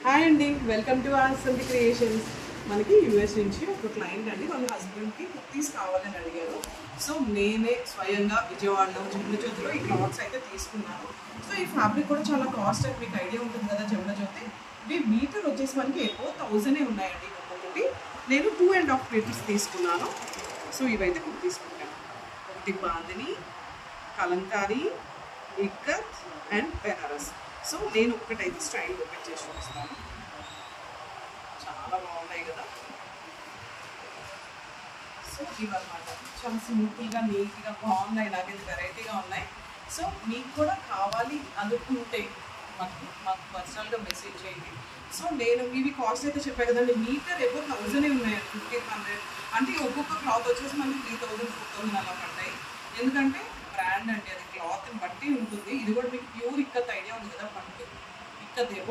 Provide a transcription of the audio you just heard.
Hi అండి, welcome to ఆసంతి creations. మనకి US నుంచి ఒక క్లయింట్ అండి, వాళ్ళ హస్బెండ్కి కుర్తీస్ కావాలని అడిగారు. సో నేనే స్వయంగా విజయవాడలో జమ్లజ్యోతిలో ఈ క్లాత్స్ అయితే తీసుకున్నాను. సో ఈ ఫ్యాబ్రిక్ కూడా చాలా కాస్ట్ అని మీకు ఐడియా ఉంటుంది కదా. జమ్లజ్యోతి ఇవి మీటర్ వచ్చేసి మనకి ఎక్కువ 1000 ఉన్నాయండి ఒక్కొక్కటి. నేను 2.5 మీటర్స్ తీసుకున్నాను. సో ఇవైతే కుర్తీస్ తీసుకుంటాను. ఒకటి బాందిని, కలంకారీ, ఇక్కత్ అండ్ బెనారస్. సో నేను ఒక్కటైతే స్టైల్ ఓపెన్ చేసి చూపిస్తాను. చాలా బాగున్నాయి కదా. సో ఇవన్నమాట చాలా సింపుల్గా నీట్గా బాగున్నాయి, నాకైతే వెరైటీగా ఉన్నాయి. సో మీకు కూడా కావాలి అనుకుంటే మాకు పర్సనల్గా మెసేజ్ చేయండి. సో నేను ఇవి కాస్ట్ అయితే చెప్పాను కదండి, మీటర్ ఎక్కువ 1000 ఉన్నాయండి, 1500. అంటే ఒక్కొక్క క్లాత్ వచ్చేసి మనకి 3000 4000 అలా పడ్డాయి. ఎందుకంటే బ్రాండ్ అండి, అది క్లాత్ని బట్టి ఉంటుంది. ఇది కూడా మీకు ప్యూర్ ఇక్కత్ ఐడియా ఉంది కదా, పంట ఇక్కత్ ఏవో